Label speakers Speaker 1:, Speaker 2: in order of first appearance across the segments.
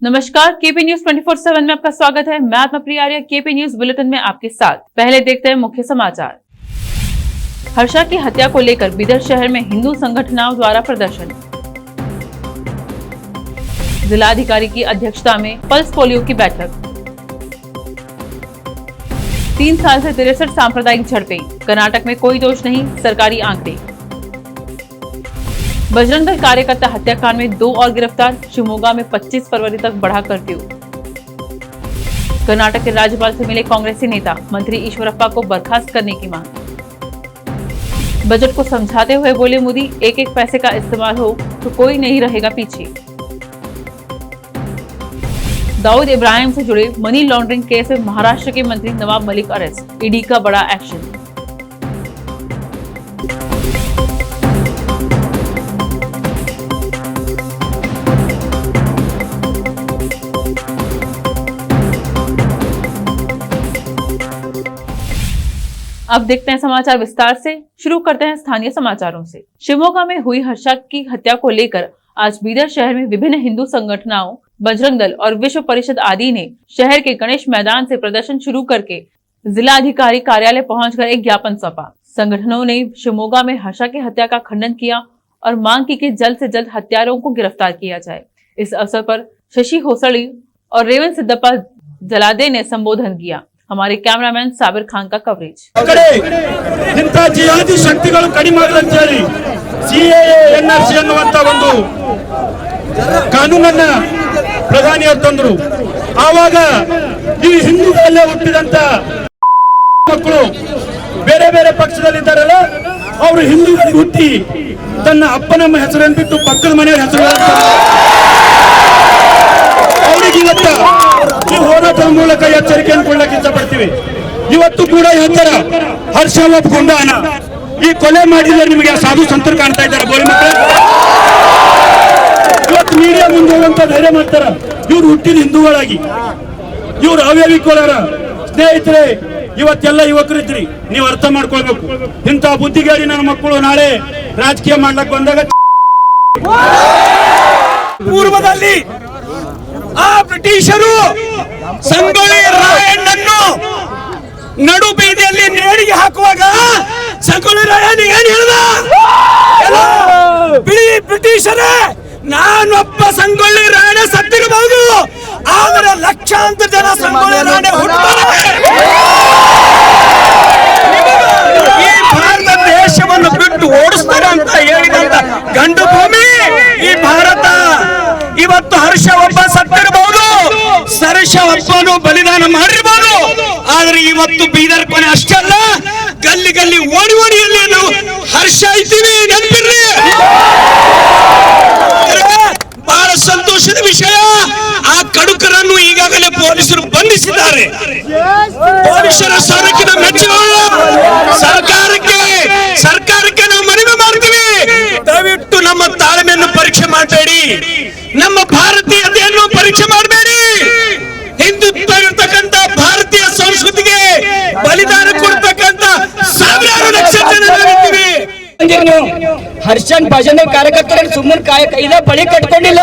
Speaker 1: नमस्कार, KP news 24/7 में आपका स्वागत है। मैं आत्मप्रिया आर्य केपी न्यूज बुलेटिन में आपके साथ। पहले देखते हैं मुख्य समाचार। हर्षा की हत्या को लेकर बीदर शहर में हिंदू संगठनों द्वारा प्रदर्शन। जिलाधिकारी की अध्यक्षता में पल्स पोलियो की बैठक। 3 साल से 63 सांप्रदायिक झड़पें, कर्नाटक में कोई दोष नहीं, सरकारी आंकड़े। बजरंग दल कार्यकर्ता हत्याकांड में 2 और गिरफ्तार, शिवमोगा में 25 फरवरी तक बढ़ा कर्फ्यू। कर्नाटक के राज्यपाल से मिले कांग्रेसी नेता, मंत्री ईश्वरप्पा को बर्खास्त करने की मांग। बजट को समझाते हुए बोले मोदी, एक एक पैसे का इस्तेमाल हो तो कोई नहीं रहेगा पीछे। दाऊद इब्राहिम से जुड़े मनी लॉन्ड्रिंग केस में महाराष्ट्र के मंत्री नवाब मलिक अरेस्ट, ईडी का बड़ा एक्शन। अब देखते हैं समाचार विस्तार से। शुरू करते हैं स्थानीय समाचारों से। शिवमोगा में हुई हर्षा की हत्या को लेकर आज बीदर शहर में विभिन्न हिंदू संगठनों, बजरंग दल और विश्व परिषद आदि ने शहर के गणेश मैदान से प्रदर्शन शुरू करके जिलाधिकारी कार्यालय पहुंचकर एक ज्ञापन सौंपा। संगठनों ने शिवमोगा में हर्षा की हत्या का खंडन किया और मांग की कि जल्द से जल्द हत्यारों को गिरफ्तार किया जाए। इस अवसर पर शशि होसड़ी और रेवंत सिद्धप्पा जलादे ने संबोधन किया। हमारे कैमरामैन साबिर खान का कवरेज।
Speaker 2: ಜಿಹಾದಿ ಶಕ್ತಿಗಳು ಕಡಿಮೆ ಆಗದಂತ ಹೇಳಿ ಸಿಎಎ ಎನ್ಆರ್ಸಿ ಅನ್ನುವಂತ ಒಂದು ಕಾನೂನನ್ನ ಪ್ರಧಾನಿಯವರು ತಂದರು. ಆವಾಗ ಈ ಹಿಂದೂಗಳಲ್ಲೇ ಹುಟ್ಟಿದಂತ ಮಕ್ಕಳು ಬೇರೆ ಬೇರೆ ಪಕ್ಷದಲ್ಲಿದ್ದಾರಲ್ಲ, ಅವರು ಹಿಂದೂಗಳಿಗೆ ಹುಟ್ಟಿ ತನ್ನ ಅಪ್ಪನಮ್ಮ ಹೆಸರನ್ನು ಬಿಟ್ಟು ಪಕ್ಕದ ಮನೆಯ ಹೆಸರು ಅವರಿಗೆ ಇವತ್ತು ಈ ಹೋರಾಟದ ಮೂಲಕ ಎಚ್ಚರಿಕೆಯನ್ನು ಕೊಡಲಿಕ್ಕೆ ಇಷ್ಟಪಡ್ತೀವಿ. ಇವತ್ತು ಕೂಡ ಹೇಳ್ತಾರ ಹರ್ಷ ಒಪ್ಕೊಂಡಾನ, ಈ ಕೊಲೆ ಮಾಡಿದ್ರೆ ನಿಮಗೆ ಸಾಧು ಸಂತರು ಕಾಣ್ತಾ ಇದ್ದಾರೆ ಬೋಳಿ ಮಕ್ಕಳು. ಇವತ್ತು ಮೀಡಿಯಾ ಮುಂದೆ ಹೋಗುವಂತ ಧೈರ್ಯ ಮಾಡ್ತಾರ. ಇವ್ರು ಹುಟ್ಟಿದ ಹಿಂದೂಗಳಾಗಿ, ಇವ್ರು ಅವ್ಯವಹಾರ ಸ್ನೇಹಿತರೆ. ಇವತ್ತೆಲ್ಲ ಯುವಕರಿದ್ರಿ, ನೀವು ಅರ್ಥ ಮಾಡ್ಕೊಳ್ಬೇಕು. ಇಂಥ ಬುದ್ಧಿಗಾಡಿ ನನ್ನ ಮಕ್ಕಳು ನಾಳೆ ರಾಜಕೀಯ ಮಾಡ್ಲಕ್ ಬಂದಾಗ ಪೂರ್ವದಲ್ಲಿ ಆ ಬ್ರಿಟಿಷರು ಸಂಗೊಳ್ಳಿ ರಾಯಣ್ಣನ್ನು ನಡು ಬೀದಿಯಲ್ಲಿ ನೇಣಿಗೆ ಹಾಕುವಾಗ ಸಂಗೊಳ್ಳಿ ರಾಯಣ್ಣ ಏನ್ ಹೇಳ್ದ? ಬಿಳಿ ಬ್ರಿಟಿಷರೇ, ನಾನೊಬ್ಬ ಸಂಗೊಳ್ಳಿ ರಾಯಣ್ಣ ಸತ್ತಿರಬಹುದು, ಆದರೆ ಲಕ್ಷಾಂತರ ಜನ ಸಂಗೊಳ್ಳಿ ರಾಯಣ್ಣ ಹುಟ್ಟುತ್ತಾರೆ. ಈ ಭಾರತ ದೇಶವನ್ನು ಬಿಟ್ಟು ಓಡಿಸ್ತಾರೆ ಅಂತ ಹೇಳಿದಂತ ಗಂಡು ಭೂಮಿ ಈ ಭಾರತ. ಇವತ್ತು ಹರ್ಷ ಒಬ್ಬ ಸತ್ತಿರಬಹುದು, ಸರ್ಷ ಒಬ್ಬನು ಬಲಿದಾನ ಮಾಡಿರಬಹುದು, ಆದ್ರೆ ಇವತ್ತು ಬೀದರ್ ಕೊನೆ ಅಷ್ಟಲ್ಲ, ಗಲ್ಲಿ ಗಲ್ಲಿ ಓಡಿ ಓಡಿಯಲ್ಲಿ ನಾವು ಹರ್ಷ ಇದ್ದೀವಿ, ನೆನಪಿರ್ರಿ. ಬಹಳ ಸಂತೋಷದ ವಿಷಯ, ಆ ಕಡುಕರನ್ನು ಈಗಾಗಲೇ ಪೊಲೀಸರು ಬಂಧಿಸಿದ್ದಾರೆ. ಪೊಲೀಸರ ಸಾಧಕಿನ ಮೆಚ್ಚುಗಳು ಸರ್ಕಾರಕ್ಕೆ ನಾವು ಮನವಿ ಮಾಡ್ತೀವಿ. ದಯವಿಟ್ಟು ನಮ್ಮ ತಾಳ್ಮೆಯನ್ನು ಪರೀಕ್ಷೆ ಮಾಡಬೇಡಿ, ನಮ್ಮ ಭಾರತೀಯತೆಯನ್ನು ಪರೀಕ್ಷೆ ಮಾಡಬೇಡಿ. ಹಿಂದುತ್ವ ಇರತಕ್ಕಂತ ಭಾರತೀಯ ಸಂಸ್ಕೃತಿಗೆ ಬಲಿದಾನ ಕೊಡ್ತಕ್ಕಂತ ಸಾವಿರಾರು ಲಕ್ಷ ಜನ ನಾವಿದ್ದೀವಿ. ಹರ್ಷನ್ ಭಜನೆ ಕಾರ್ಯಕರ್ತರಲ್ಲಿ ಸುಮ್ಮನೆ ಕೈದ ಬಳಿ ಕಟ್ಕೊಂಡಿಲ್ಲ.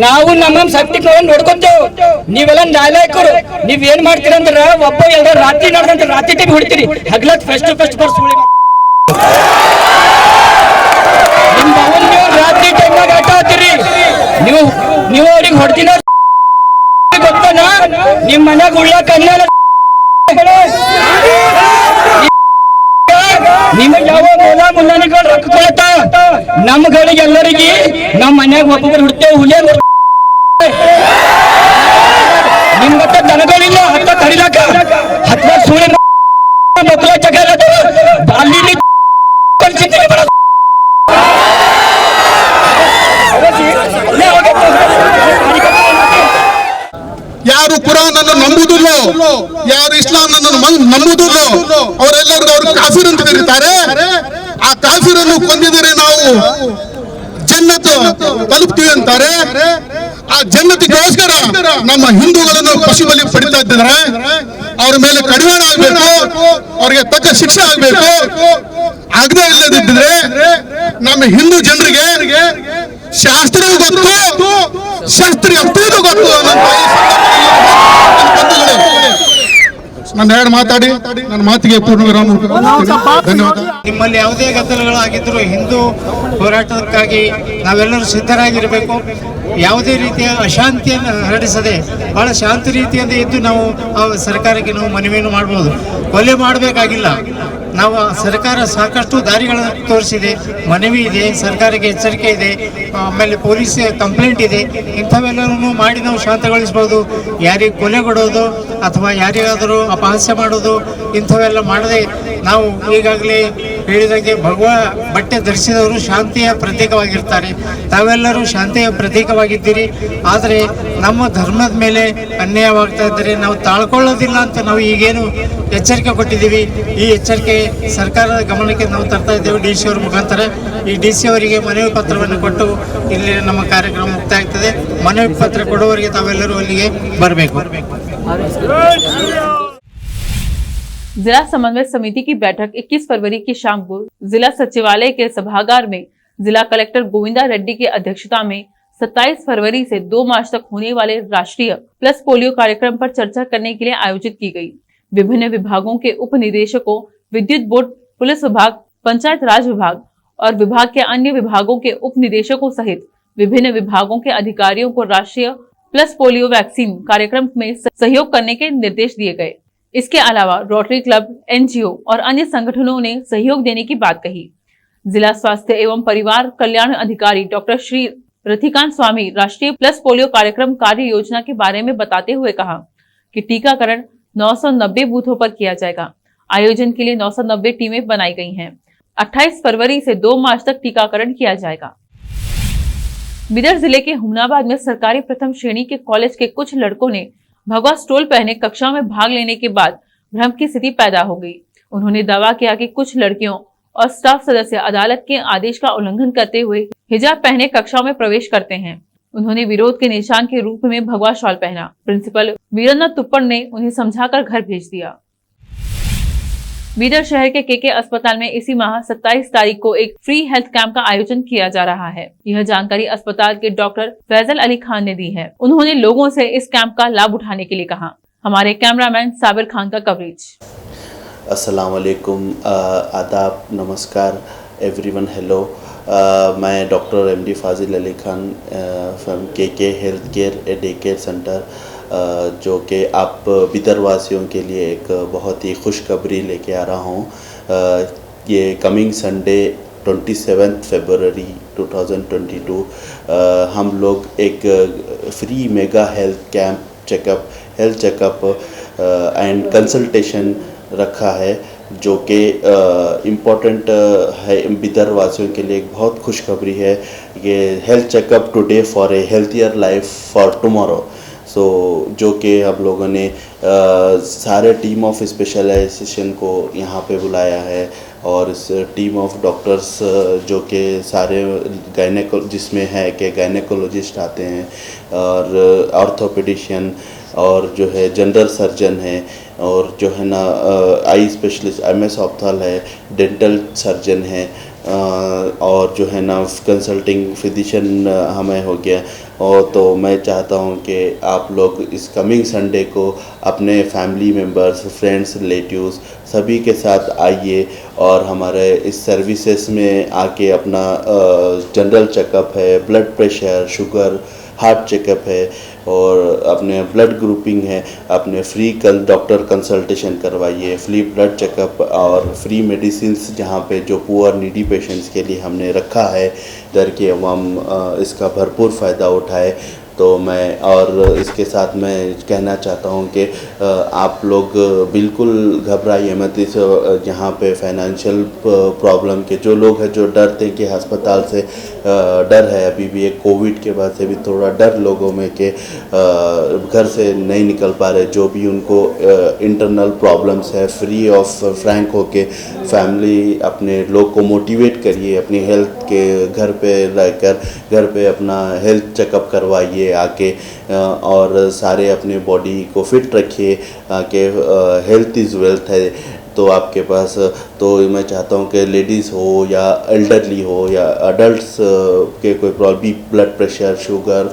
Speaker 2: ನಾವು ನಮ್ಮ ಶಕ್ತಿ ನೋಡ್ಕೊಂತೇವ್. ನೀವೆಲ್ಲ ನಾಯಕರು, ನೀವ್ ಏನ್ ಮಾಡ್ತೀರಂದ್ರ ಒಬ್ಬ ಎಲ್ಲ ರಾತ್ರಿ ನಡೆದಂತ ರಾತ್ರಿ ಟಿವಿ ಹೊಡಿತೀರಿ, ಹಗ್ಲತ್ ಫೆಸ್ಟ್ ಫಸ್ಟ್ ಸುಳಿ ನಿಮ್ ಅವನ್ ನೀವು ರಾತ್ರಿ ಟೈಮ್ನಾಗ ಆಟ ಆಡ್ತೀರಿ. ನೀವು ಅವ್ರಿಗೆ ಹೊಡ್ತೀನ ಗೊತ್ತಾನ? ನಿಮ್ ಮನ್ಯಾಗ ಉಳ್ಳ ಕನ್ಯಾನ ನಿಮಗೆ ಯಾವ ಮುಲ್ಲಾನಿಗಳು ರೊಕ್ಕ ಕೊಡ್ತಾ? ನಮ್ಗಳಿಗೆ ಎಲ್ಲರಿಗೆ ನಮ್ ಮನ್ಯಾಗ ಒಬ್ಬೊಬ್ಬರು ಹುಡ್ತೇವೆ, ಹುಲಿಯ ನಿಮ್ಗತ್ತ ದನಗಳಿಲ್ಲ ಹತ್ತ ಕಡಿಲಾಕ ಹತ್ತ ಸುಳಿ ಮಕ್ಕಳ ಚಕರ ಅಲ್ಲಿ ಕಳ್ಸಿದ್ದೀನಿ.
Speaker 3: ಯಾರು ಕುರಾನ್ ಅನ್ನು ನಂಬುದಿಲ್ಲ, ಯಾರು ಇಸ್ಲಾಂ ಅನ್ನು ನಂಬುದಿಲ್ಲ, ಅವರೆಲ್ಲರೂ ಅವರು ಕಾಫಿರ್ ಅಂತ ಕರೀತಾರೆ. ಆ ಕಾಫಿರನ್ನು ಕೊಂದಿದರೆ ನಾವು ಜನ್ನತ್ ತಲುಪ್ತೀವಿ ಅಂತಾರೆ. ಆ ಜನ್ನತಿಗೋಸ್ಕರ ನಮ್ಮ ಹಿಂದೂಗಳನ್ನು ಪಶು ಬಲಿ ಪಡಿತಾ ಇದ್ದಾರೆ. ಅವ್ರ ಮೇಲೆ ಕಡಿವಾಣ ಆಗ್ಬೇಕು, ಅವ್ರಿಗೆ ತಕ್ಕ ಶಿಕ್ಷೆ ಆಗ್ಬೇಕು. ಆಗದೆ ಇಲ್ಲದಿದ್ದರೆ ನಮ್ಮ ಹಿಂದೂ ಜನರಿಗೆ ಶಾಸ್ತ್ರ ಗೊತ್ತು, ಶಾಸ್ತ್ರೀಯ ಗೊತ್ತು ಒಂದೆರಡು ಮಾತಾಡಿ ನನ್ನ ಮಾತಿಗೆ ಪೂರ್ಣ ವಿರಾಮ ಧನ್ಯವಾದ.
Speaker 4: ನಿಮ್ಮಲ್ಲಿ ಯಾವುದೇ ಗದ್ದಲಗಳಾಗಿದ್ದರೂ ಹಿಂದೂ ಹೋರಾಟಕ್ಕಾಗಿ ನಾವೆಲ್ಲರೂ ಸಿದ್ಧರಾಗಿರಬೇಕು. ಯಾವುದೇ ರೀತಿಯ ಅಶಾಂತಿಯನ್ನು ಹರಡಿಸದೆ ಬಹಳ ಶಾಂತ ರೀತಿಯಿಂದ ಇದ್ದು ನಾವು ಸರ್ಕಾರಕ್ಕೆ ನಾವು ಮನವಿಯನ್ನು ಮಾಡ್ಬೋದು. ಕೊಲೆ ಮಾಡಬೇಕಾಗಿಲ್ಲ. ನಾವು ಸರ್ಕಾರ ಸಾಕಷ್ಟು ದಾರಿಗಳನ್ನು ತೋರಿಸಿದೆ, ಮನವಿ ಇದೆ, ಸರ್ಕಾರಕ್ಕೆ ಎಚ್ಚರಿಕೆ ಇದೆ, ಆಮೇಲೆ ಪೊಲೀಸ್ ಕಂಪ್ಲೇಂಟ್ ಇದೆ. ಇಂಥವೆಲ್ಲವನ್ನೂ ಮಾಡಿ ನಾವು ಶಾಂತಗೊಳಿಸ್ಬೋದು. ಯಾರಿಗೆ ಕೊಲೆ ಕೊಡೋದು ಅಥವಾ ಯಾರಿಗಾದರೂ ಅಪಹಾಸ್ಯ ಮಾಡೋದು ಇಂಥವೆಲ್ಲ ಮಾಡದೆ ನಾವು ಈಗಾಗಲೇ ಹೇಳಿದಾಗೆ ಭಗವಾ ಬಟ್ಟೆ ಧರಿಸಿದವರು ಶಾಂತಿಯ ಪ್ರತೀಕವಾಗಿರ್ತಾರೆ. ತಾವೆಲ್ಲರೂ ಶಾಂತಿಯ ಪ್ರತೀಕವಾಗಿದ್ದೀರಿ. ಆದರೆ ನಮ್ಮ ಧರ್ಮದ ಮೇಲೆ ಅನ್ಯಾಯವಾಗ್ತಾ ಇದ್ದರೆ ನಾವು ತಾಳ್ಕೊಳ್ಳೋದಿಲ್ಲ ಅಂತ ನಾವು ಈಗೇನು ಎಚ್ಚರಿಕೆ ಕೊಟ್ಟಿದ್ದೀವಿ, ಈ ಎಚ್ಚರಿಕೆ ಸರ್ಕಾರದ ಗಮನಕ್ಕೆ ನಾವು ತರ್ತಾ ಇದ್ದೇವೆ ಡಿ ಸಿ ಅವರ ಮುಖಾಂತರ. ಈ ಡಿ ಸಿ ಅವರಿಗೆ ಮನವಿ ಪತ್ರವನ್ನು ಕೊಟ್ಟು ಇಲ್ಲಿ ನಮ್ಮ ಕಾರ್ಯಕ್ರಮ ಮುಕ್ತಾಯ ಆಗ್ತದೆ. ಮನವಿ ಪತ್ರ ಕೊಡುವವರಿಗೆ ತಾವೆಲ್ಲರೂ ಅಲ್ಲಿಗೆ ಬರಬೇಕು.
Speaker 1: जिला समन्वय समिति की बैठक 21 फरवरी की शाम को जिला सचिवालय के सभागार में जिला कलेक्टर गोविंदा रेड्डी की अध्यक्षता में 27 फरवरी से 2 मार्च तक होने वाले राष्ट्रीय प्लस पोलियो कार्यक्रम पर चर्चा करने के लिए आयोजित की गई। विभिन्न विभागों के उप निदेशकों, विद्युत बोर्ड, पुलिस विभाग, पंचायत राज विभाग और विभाग के अन्य विभागों के उप निदेशकों सहित विभिन्न विभागों के अधिकारियों को राष्ट्रीय प्लस पोलियो वैक्सीन कार्यक्रम में सहयोग करने के निर्देश दिए गए। इसके अलावा रोटरी क्लब, एनजीओ और अन्य संगठनों ने सहयोग देने की बात कही। जिला स्वास्थ्य एवं परिवार कल्याण अधिकारी डॉक्टर श्री रथिकांत स्वामी राष्ट्रीय प्लस पोलियो कार्यक्रम कार्य योजना के बारे में बताते हुए कहा कि टीकाकरण 990 बूथों पर किया जाएगा। आयोजन के लिए 990 टीमें बनाई गई हैं। 28 फरवरी से 2 मार्च तक टीकाकरण किया जाएगा। बिदर जिले के हुमनाबाद में सरकारी प्रथम श्रेणी के कॉलेज के कुछ लड़कों ने भगवा स्टोल पहने कक्षा में भाग लेने के बाद भ्रम की स्थिति पैदा हो गई। उन्होंने दावा किया कि कुछ लड़कियों और स्टाफ सदस्य अदालत के आदेश का उल्लंघन करते हुए हिजाब पहने कक्षा में प्रवेश करते हैं। उन्होंने विरोध के निशान के रूप में भगवा शॉल पहना। प्रिंसिपल वीरन्ना तुप्पड़ ने उन्हें समझाकर घर भेज दिया। बीदर शहर के केके अस्पताल में इसी माह 27 तारीख को एक फ्री हेल्थ कैंप का आयोजन किया जा रहा है। यह जानकारी अस्पताल के डॉक्टर फैजल अली खान ने दी है। उन्होंने लोगों से इस कैंप का लाभ उठाने के लिए कहा। हमारे कैमरामैन साबिर खान का कवरेज।
Speaker 5: अस्सलाम वालेकुम, आदाब, नमस्कार एवरीवन, हेलो। मैं doctor MD Fazil Ali Khan from KK health care a day care centre, जो कि आप बिदर वासियों के लिए एक बहुत ही खुशखबरी लेके आ रहा हूँ। ये कमिंग संडे 27 फरवरी 2022 हम लोग एक free mega health camp health checkup and consultation रखा है, जो कि इम्पोर्टेंट है बिदर वासियों के लिए। एक बहुत खुशखबरी है। ये health checkup today for a healthier life for tomorrow. So जो कि हम लोगों ने सारे टीम ऑफ स्पेशलाइजेशन को यहाँ पे बुलाया है, और इस टीम ऑफ डॉक्टर्स जो कि सारे जिसमें है कि गायनेकोलॉजिस्ट आते हैं और ऑर्थोपेडिशियन और जो है जनरल सर्जन है, और जो है ना आई स्पेशलिस्ट MS ऑप्थाल है, डेंटल सर्जन है, और जो है ना कंसल्टिंग फिजिशियन हमें हो गया। और तो मैं चाहता हूँ कि आप लोग इस कमिंग संडे को अपने फैमिली मेम्बर्स, फ्रेंड्स, रिलेटिव्स सभी के साथ आइए और हमारे इस सर्विसेज में आके अपना जनरल चेकअप है, blood pressure, sugar, heart checkup है, और अपने ब्लड ग्रुपिंग है, अपने फ्री डॉक्टर कंसल्टेशन करवाइए, फ्री ब्लड चेकअप और फ्री मेडिसिन्स जहाँ पे जो पुअर नीडी पेशेंट्स के लिए हमने रखा है डर के हम इसका भरपूर फ़ायदा उठाए। तो मैं और इसके साथ मैं कहना चाहता हूँ कि आप लोग बिल्कुल घबराइए मत। इस यहाँ पे फाइनेंशियल प्रॉब्लम के जो लोग हैं, जो डरते कि अस्पताल से डर है, अभी भी एक कोविड के बाद से भी थोड़ा डर लोगों में कि घर से नहीं निकल पा रहे, जो भी उनको इंटरनल प्रॉब्लम्स है, फ्री ऑफ फ्रैंक होके फैमिली अपने लोग को मोटिवेट करिए, अपनी हेल्थ के घर पे रहकर घर पे अपना हेल्थ चेकअप करवाइए आके, और सारे अपने बॉडी को फिट रखिए कि हेल्थ इज़ वेल्थ है। तो आपके पास, तो मैं चाहता हूँ कि लेडीज़ हो या एल्डरली हो या अडल्ट्स के कोई problem, blood pressure, sugar,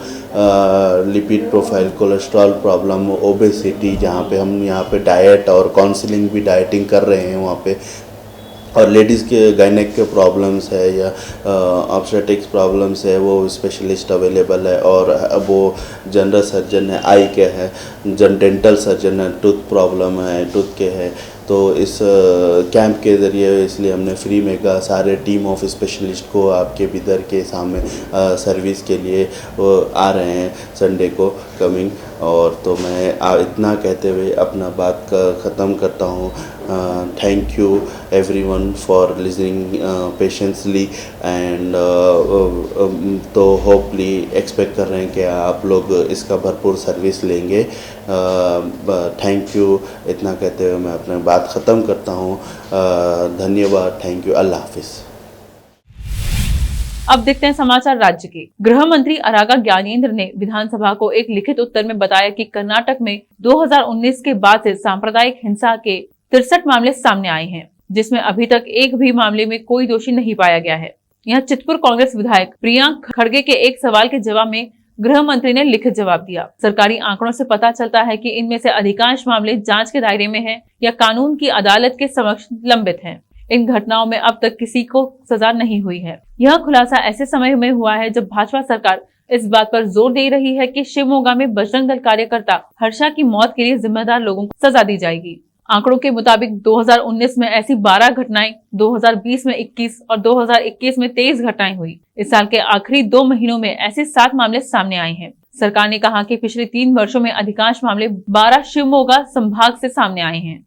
Speaker 5: lipid profile, cholesterol problem, obesity, जहाँ पे हम यहाँ पे डाइट और काउंसलिंग भी डाइटिंग कर रहे हैं वहाँ पे, और लेडीज़ के गायनेक के प्रॉब्लम्स है या ऑब्स्टेटिक्स प्रॉब्लम्स है, वो स्पेशलिस्ट अवेलेबल है। और वो जनरल सर्जन है, आई के है, डेंटल सर्जन है, टूथ प्रॉब्लम है, टूथ के है। तो इस कैंप के ज़रिए इसलिए हमने फ्री में का सारे टीम ऑफ स्पेशलिस्ट को आपके बिदर के सामने सर्विस के लिए आ रहे हैं संडे को कमिंग। और तो मैं इतना कहते हुए अपना बात ख़त्म करता हूँ। Thank you everyone for listening patiently and तो होपली एक्सपेक्ट कर रहे हैं कि आप लोग इसका भरपूर सर्विस लेंगे। थैंक यू, इतना कहते हुए मैं अपनी बात ख़त्म करता हूँ। धन्यवाद, थैंक यू, अल्लाह हाफिज़।
Speaker 1: अब देखते हैं समाचार राज्य के। गृह मंत्री अरागा ज्ञानेंद्र ने विधानसभा को एक लिखित उत्तर में बताया कि कर्नाटक में 2019 के बाद से सांप्रदायिक हिंसा के 63 मामले सामने आए हैं, जिसमें अभी तक एक भी मामले में कोई दोषी नहीं पाया गया है। यहाँ चितपुर कांग्रेस विधायक प्रियांक खड़गे के एक सवाल के जवाब में गृह मंत्री ने लिखित जवाब दिया। सरकारी आंकड़ों से पता चलता है कि इनमें से अधिकांश मामले जांच के दायरे में हैं या कानून की अदालत के समक्ष लंबित हैं। इन घटनाओं में अब तक किसी को सजा नहीं हुई है। यह खुलासा ऐसे समय में हुआ है जब भाजपा सरकार इस बात पर जोर दे रही है कि शिवमोगा में बजरंग दल कार्यकर्ता हर्षा की मौत के लिए जिम्मेदार लोगों को सजा दी जाएगी। आंकड़ों के मुताबिक 2019 में ऐसी 12 घटनाएं, 2020 में 21 और 2021 में 23 घटनाएं हुई। इस साल के आखिरी 2 महीनों में ऐसे 7 मामले सामने आए हैं। सरकार ने कहा कि पिछले 3 वर्षों में अधिकांश मामले 12 शिवमोगा संभाग से सामने आए हैं।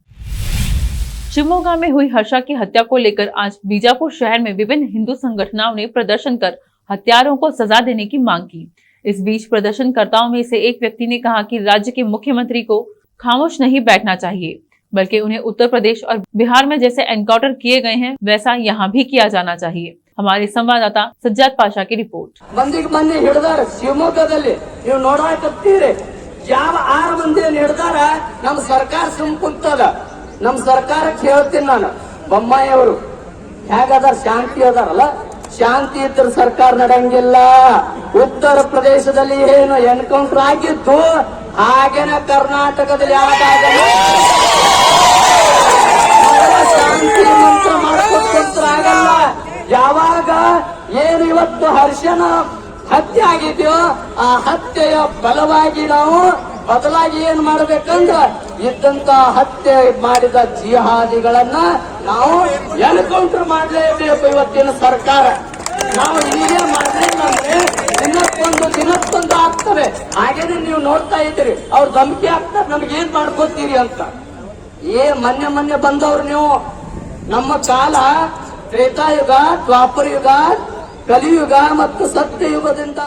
Speaker 1: शिवमोगा में हुई हर्षा की हत्या को लेकर आज बीजापुर शहर में विभिन्न हिंदू संगठनों ने प्रदर्शन कर हत्यारों को सजा देने की मांग की। इस बीच प्रदर्शनकर्ताओं में से एक व्यक्ति ने कहा कि राज्य के मुख्यमंत्री को खामोश नहीं बैठना चाहिए, बल्कि उन्हें उत्तर प्रदेश और बिहार में जैसे एनकाउंटर किए गए हैं वैसा यहाँ भी किया जाना चाहिए। हमारे संवाददाता सज्जाद पाशा की रिपोर्ट।
Speaker 6: ಮಂದಿ ಹಿಡಿದಾರ ಶಿವಮೊಗ್ಗದಲ್ಲಿ ನೀವು ನೋಡಾಕತ್ತೀರಿ ಯಾವ 6 ಮಂದಿಯನ್ನು ಹಿಡಿದಾರ ನಮ್ಮ ಸರ್ಕಾರ ಸುಮ್ ಕುಂತದ ನಮ್ಮ ಸರ್ಕಾರಕ್ಕೆ ಹೇಳ್ತೀನಿ ನಾನು ಬೊಮ್ಮಾಯಿ ಅವರು ಹೇಗದಾರ ಶಾಂತಿ ಅದಾರಲ್ಲ ಶಾಂತಿ ಇದ್ರ ಸರ್ಕಾರ ನಡೆಯಂಗಿಲ್ಲ ಉತ್ತರ ಪ್ರದೇಶದಲ್ಲಿ ಏನು ಎನ್ಕೌಂಟರ್ ಆಗಿದ್ದು ಹಾಗೇನೆ ಕರ್ನಾಟಕದಲ್ಲಿ ಶಾಂತಿ ಮಂತ್ರ ಮಾಡ್ಕೊಟ್ಟು ಆಗಲ್ಲ ಯಾವಾಗ ಏನು ಇವತ್ತು ಹರ್ಷನ ಹತ್ಯೆ ಆಗಿದೆಯೋ ಆ ಹತ್ಯೆಯ ಬಲವಾಗಿ ನಾವು ಬದಲಾಗಿ ಏನ್ ಮಾಡ್ಬೇಕಂದ್ರ ಇದ್ದಂತ ಹತ್ಯೆ ಮಾಡಿದ ಜಿಹಾದಿಗಳನ್ನ ನಾವು ಎನ್ಕೌಂಟರ್ ಮಾಡಲೇಬೇಕು ಇವತ್ತಿನ ಸರ್ಕಾರ ನಾವು ಹೀಗೆ ಮಾಡಲಿಲ್ಲ ಅಂದ್ರೆ ದಿನಕ್ಕೊಂದು ಆಗ್ತವೆ ಹಾಗೇನೆ ನೀವು ನೋಡ್ತಾ ಇದ್ದೀರಿ ಅವ್ರು ಧಮಕಿ ಆಗ್ತಾರೆ ನಮ್ಗೆ ಏನ್ ಮಾಡ್ಕೋತೀರಿ ಅಂತ ಮೊನ್ನೆ ಬಂದವ್ರು ನೀವು ನಮ್ಮ ಕಾಲ त्रेतायुग द्वापर युग कलियुग ಮತ್ತು सत्ययुगದಿಂದ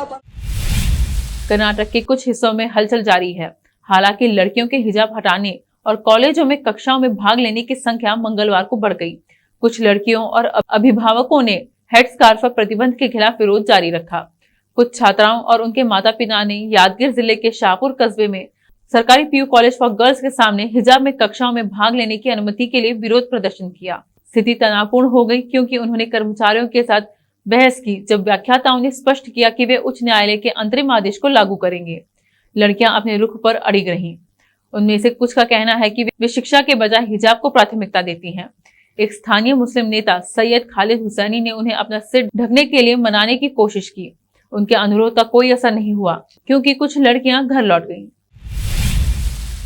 Speaker 1: कर्नाटक के कुछ हिस्सों में हलचल जारी है। हालांकि लड़कियों के हिजाब हटाने और कॉलेजों में कक्षाओं में भाग लेने की संख्या मंगलवार को बढ़ गई। कुछ लड़कियों और अभिभावकों ने हेडस्कार्फ पर प्रतिबंध के खिलाफ विरोध जारी रखा। कुछ छात्राओं और उनके माता पिता ने यादगीर जिले के शाहपुर कस्बे में सरकारी पीयू कॉलेज फॉर गर्ल्स के सामने हिजाब में कक्षाओं में भाग लेने की अनुमति के लिए विरोध प्रदर्शन किया। स्थिति तनावपूर्ण हो गई क्योंकि उन्होंने कर्मचारियों के साथ बहस की, जब व्याख्याताओं ने स्पष्ट किया कि वे उच्च न्यायालय के अंतरिम आदेश को लागू करेंगे। लड़कियां अपने रुख पर अड़िग रहीं। उनमें से कुछ का कहना है कि वे शिक्षा के बजाय हिजाब को प्राथमिकता देती हैं। एक स्थानीय मुस्लिम नेता सैयद खालिद हुसैनी ने उन्हें अपना सिर ढकने के लिए मनाने की कोशिश की। उनके अनुरोध का कोई असर नहीं हुआ क्योंकि कुछ लड़कियां घर लौट गईं।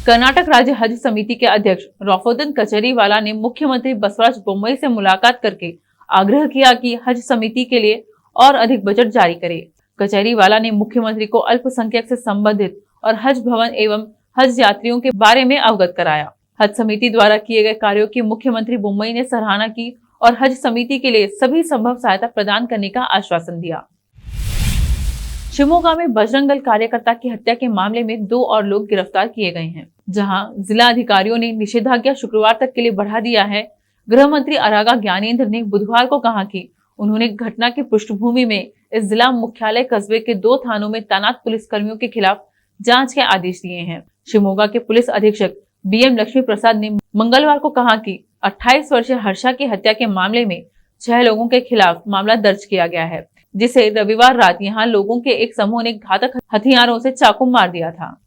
Speaker 1: कर्नाटक राज्य हज समिति के अध्यक्ष रौफुद्दीन कचेरीवाला ने मुख्यमंत्री बसवराज बोम्मई से मुलाकात करके आग्रह किया कि हज समिति के लिए और अधिक बजट जारी करे। कचेरीवाला ने मुख्यमंत्री को अल्पसंख्यक से संबंधित और हज भवन एवं हज यात्रियों के बारे में अवगत कराया। हज समिति द्वारा किए गए कार्यों की मुख्यमंत्री बोम्मई ने सराहना की और हज समिति के लिए सभी संभव सहायता प्रदान करने का आश्वासन दिया। शिवमोगा में बजरंग दल कार्यकर्ता की हत्या के मामले में 2 और लोग गिरफ्तार किए गए हैं। जहां जिला अधिकारियों ने निषेधाज्ञा शुक्रवार तक के लिए बढ़ा दिया है। गृह मंत्री अरागा ज्ञानेंद्र ने बुधवार को कहा कि उन्होंने घटना की पृष्ठभूमि में इस जिला मुख्यालय कस्बे के 2 थानों में तैनात पुलिसकर्मियों के खिलाफ जांच के आदेश दिए हैं। शिवमोगा के पुलिस अधीक्षक BM लक्ष्मी प्रसाद ने मंगलवार को कहा कि 28 वर्षीय हर्षा की हत्या के मामले में 6 लोगों के खिलाफ मामला दर्ज किया गया है, जिसे रविवार रात यहां लोगों के एक समूह ने घातक हथियारों से चाकू मार दिया था।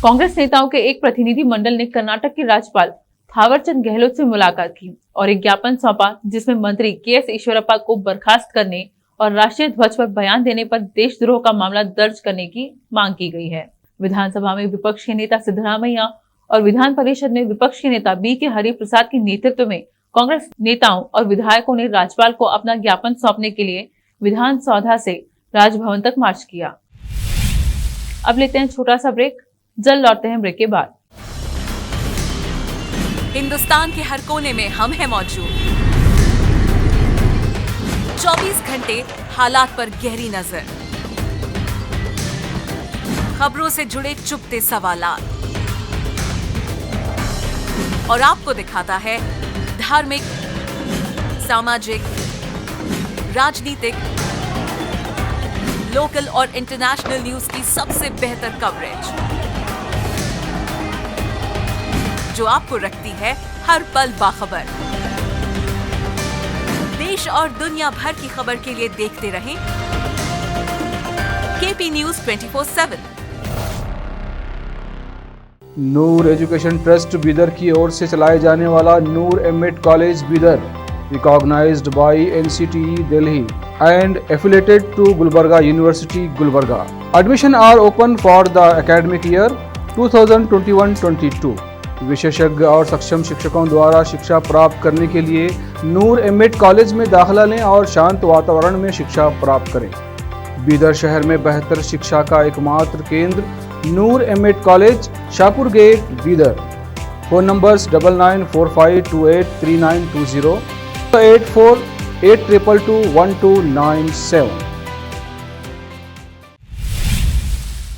Speaker 1: कांग्रेस नेताओं के एक प्रतिनिधि मंडल ने कर्नाटक के राज्यपाल थावरचंद गहलोत से मुलाकात की और एक ज्ञापन सौंपा, जिसमें मंत्री के.एस. ईश्वरप्पा को बर्खास्त करने और राष्ट्रीय ध्वज पर बयान देने पर देशद्रोह का मामला दर्ज करने की मांग की गई है। विधानसभा में विपक्ष के नेता सिद्धरामैया और विधान परिषद में विपक्ष के नेता बी.के. हरिप्रसाद के नेतृत्व में कांग्रेस नेताओं और विधायकों ने राज्यपाल को अपना ज्ञापन सौंपने के लिए विधान सौधा से राजभवन तक मार्च किया। अब लेते हैं छोटा सा ब्रेक, जल्द लौटते हैं ब्रेक के बाद।
Speaker 7: हिंदुस्तान के हर कोने में हम हैं मौजूद। 24 घंटे हालात पर गहरी नजर, खबरों से जुड़े चुपते सवालात और आपको दिखाता है धार्मिक, सामाजिक, राजनीतिक, लोकल और इंटरनेशनल न्यूज की सबसे बेहतर कवरेज, जो आपको रखती है हर पल बाखबर। देश और दुनिया भर की खबर के लिए देखते रहें KP news 24/7।
Speaker 8: Noor education trust Bidar की ओर से चलाए जाने वाला Noor MEd college Bidar, recognized by NCTE Delhi and affiliated to Gulbarga University, Gulbarga. Admission are open for the academic year 2021-22. विशेषज्ञ और सक्षम शिक्षकों द्वारा शिक्षा प्राप्त करने के लिए नूर एमएड कॉलेज में दाखिला लें और शांत वातावरण में शिक्षा प्राप्त करें। बीदर शहर में बेहतर शिक्षा का एकमात्र केंद्र Noor MEd college, Shahpur gate, Bidar. Phone numbers 9945283920, 8482221297।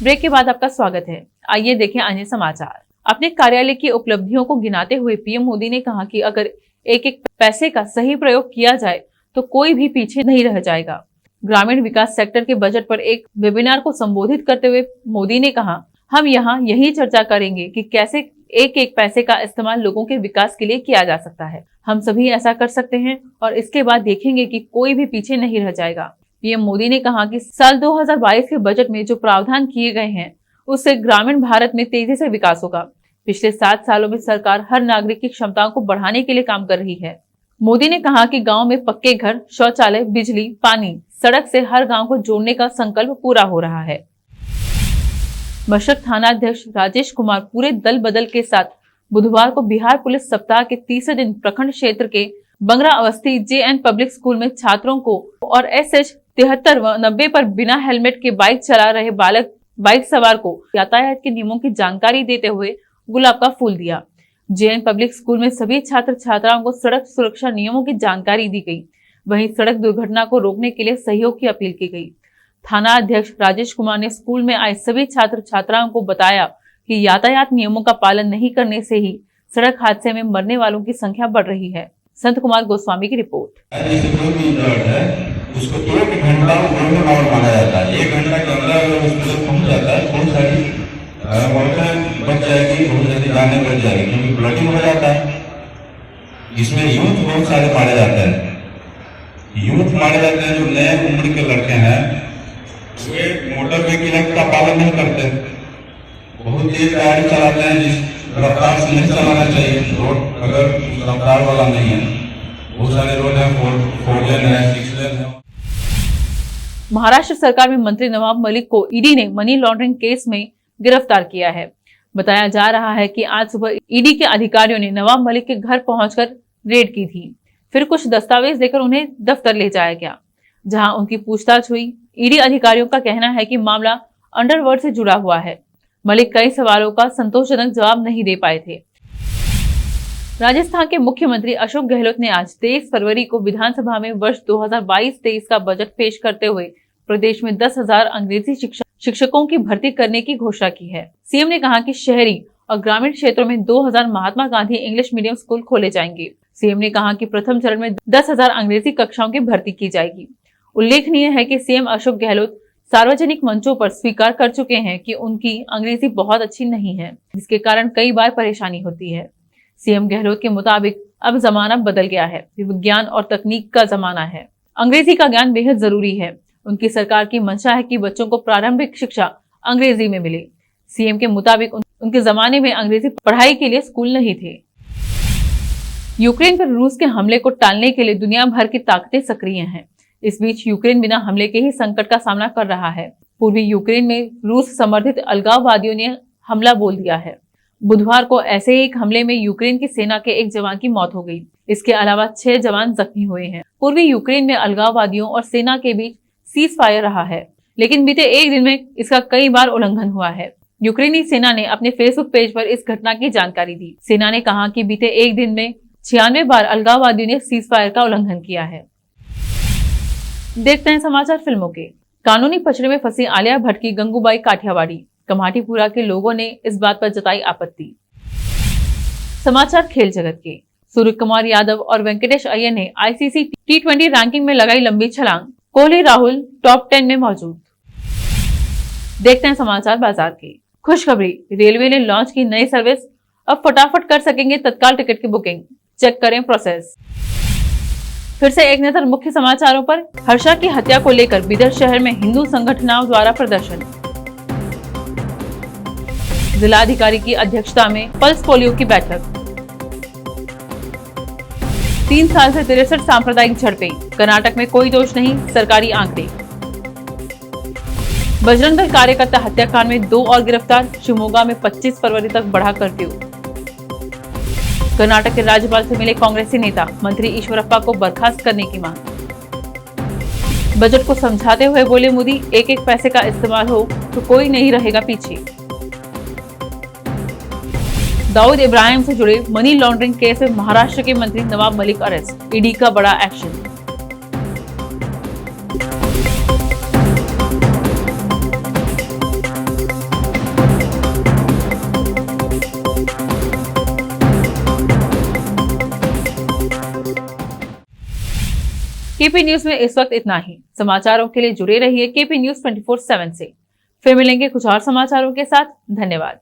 Speaker 1: Break के बाद आपका स्वागत है। आइए देखें अन्य समाचार। अपने कार्यालय की उपलब्धियों को गिनाते हुए पीएम मोदी ने कहा कि अगर एक एक पैसे का सही प्रयोग किया जाए तो कोई भी पीछे नहीं रह जाएगा। ग्रामीण विकास सेक्टर के बजट पर एक वेबिनार को संबोधित करते हुए मोदी ने कहा, हम यहाँ यही चर्चा करेंगे कि कैसे एक एक पैसे का इस्तेमाल लोगों के विकास के लिए किया जा सकता है। हम सभी ऐसा कर सकते हैं और इसके बाद देखेंगे कि कोई भी पीछे नहीं रह जाएगा। पीएम मोदी ने कहा कि साल 2022 के बजट में जो प्रावधान किए गए हैं उससे ग्रामीण भारत में तेजी से विकास होगा। पिछले 7 सालों में सरकार हर नागरिक की क्षमताओं को बढ़ाने के लिए काम कर रही है। मोदी ने कहा कि गांव में पक्के घर, शौचालय, बिजली, पानी, सड़क से हर गांव को जोड़ने का संकल्प पूरा हो रहा है। मशरक थाना अध्यक्ष राजेश कुमार पूरे दल बदल के साथ बुधवार को बिहार पुलिस सप्ताह के तीसरे दिन प्रखंड क्षेत्र के बंगरा अवस्थी JN पब्लिक स्कूल में छात्रों को और SH 73 व 90 पर बिना हेलमेट के बाइक चला रहे बाइक सवार को यातायात के नियमों की जानकारी देते हुए गुलाब का फूल दिया। JN पब्लिक स्कूल में सभी छात्र छात्राओं को सड़क सुरक्षा नियमों की जानकारी दी गई। वहीं सड़क दुर्घटना को रोकने के लिए सहयोग की अपील की गई। थाना अध्यक्ष राजेश कुमार ने स्कूल में आए सभी छात्र छात्राओं को बताया कि यातायात नियमों का पालन नहीं करने से ही सड़क हादसे में मरने वालों की संख्या बढ़ रही है। संत कुमार गोस्वामी की रिपोर्ट।
Speaker 9: उसको 1 घंटा गोल्डन आवर माना जाता है। 1 घंटा के अंदर अगर उसको पहुंच जाता है बहुत सारी बच जाएगी, बहुत सारी जाने बच जाएगी, क्योंकि ब्लडिंग हो जाता है। इसमें यूथ बहुत सारे मारे जाते हैं। यूथ मारे जाते हैं जो नए उम्र के लड़के हैं, वे मोटर व्हीकल एक्ट का पालन नहीं करते, बहुत तेज गाड़ी चलाते हैं जिस रफ्तार से नहीं चलाना चाहिए। रोड अगर रफ्तार वाला नहीं है, बहुत सारे रोड है 4 लेन है, 6 लेन है।
Speaker 1: महाराष्ट्र सरकार में मंत्री नवाब मलिक को ईडी ने मनी लॉन्ड्रिंग केस में गिरफ्तार किया है। बताया जा रहा है कि आज सुबह ईडी के अधिकारियों ने नवाब मलिक के घर पहुंचकर रेड की थी। फिर कुछ दस्तावेज देकर उन्हें दफ्तर ले जाया गया, जहां उनकी पूछताछ हुई। ईडी अधिकारियों का कहना है कि मामला अंडरवर्ल्ड से जुड़ा हुआ है। मलिक कई सवालों का संतोषजनक जवाब नहीं दे पाए थे। राजस्थान के मुख्यमंत्री अशोक गहलोत ने आज 23 फरवरी को विधानसभा में वर्ष 2022-23 का बजट पेश करते हुए प्रदेश में 10,000 अंग्रेजी शिक्षकों की भर्ती करने की घोषणा की है। सीएम ने कहा कि शहरी और ग्रामीण क्षेत्रों में 2,000 Mahatma Gandhi English medium school खोले जाएंगे। सीएम ने कहा कि प्रथम चरण में 10,000 अंग्रेजी कक्षाओं की भर्ती की जाएगी। उल्लेखनीय है कि सीएम अशोक गहलोत सार्वजनिक मंचों पर स्वीकार कर चुके हैं कि उनकी अंग्रेजी बहुत अच्छी नहीं है, जिसके कारण कई बार परेशानी होती है। सीएम गहलोत के मुताबिक अब जमाना बदल गया है, विज्ञान और तकनीक का जमाना है। अंग्रेजी का ज्ञान बेहद जरूरी है। उनकी सरकार की मंशा है कि बच्चों को प्रारंभिक शिक्षा अंग्रेजी में मिले। सीएम के मुताबिक उनके जमाने में अंग्रेजी पढ़ाई के लिए स्कूल नहीं थे। यूक्रेन पर रूस के हमले को टालने के लिए दुनिया भर की ताकतें सक्रिय हैं। इस बीच यूक्रेन बिना हमले के ही संकट का सामना कर रहा है। पूर्वी यूक्रेन में रूस समर्थित अलगाववादियों ने हमला बोल दिया है। बुधवार को ऐसे ही एक हमले में यूक्रेन की सेना के एक जवान की मौत हो गई। इसके अलावा 6 जवान जख्मी हुए हैं। पूर्वी यूक्रेन में अलगाववादियों और सेना के बीच सीज फायर रहा है, लेकिन बीते एक दिन में इसका कई बार उल्लंघन हुआ है। यूक्रेनी सेना ने अपने फेसबुक पेज पर इस घटना की जानकारी दी। सेना ने कहा कि बीते एक दिन में 96 बार अलगाववादियों ने सीज फायर का उल्लंघन किया है। देखते हैं समाचार फिल्मों के। कानूनी पचड़े में फंसी आलिया भट्ट की गंगूबाई काठियावाड़ी, कमाटीपुरा के लोगों ने इस बात पर जताई आपत्ति। समाचार खेल जगत के। सूर्य कुमार यादव और वेंकटेश अय्यर ने आईसीसी T20 रैंकिंग में लगाई लंबी छलांग। कोहली राहुल टॉप 10 में मौजूद। देखते हैं समाचार बाजार के। खुशखबरी, रेलवे ने लॉन्च की नई सर्विस। अब फटाफट कर सकेंगे तत्काल टिकट की बुकिंग, चेक करें प्रोसेस। फिर से एक नजर मुख्य समाचारों पर। हर्षा की हत्या को लेकर बीदर शहर में हिंदू संगठनों द्वारा प्रदर्शन। जिलाधिकारी की अध्यक्षता में पल्स पोलियो की बैठक। 3 साल से 63 सांप्रदायिक झड़पें, कर्नाटक में कोई दोष नहीं, सरकारी आंकड़े। बजरंग दल कार्यकर्ता हत्याकांड में 2 और गिरफ्तार। शिवमोगा में 25 फरवरी तक बढ़ा कर्फ्यू। कर्नाटक के राज्यपाल से मिले कांग्रेसी नेता, मंत्री ईश्वरप्पा को बर्खास्त करने की मांग। बजट को समझाते हुए बोले मोदी, एक एक पैसे का इस्तेमाल हो तो कोई नहीं रहेगा पीछे। दाऊद इब्राहिम से जुड़े मनी लॉन्ड्रिंग केस में महाराष्ट्र के मंत्री नवाब मलिक अरेस्ट, ईडी का बड़ा एक्शन। केपी न्यूज में इस वक्त इतना ही। समाचारों के लिए जुड़े रहिए केपी न्यूज 24/7 से। फिर मिलेंगे कुछ और समाचारों के साथ। धन्यवाद।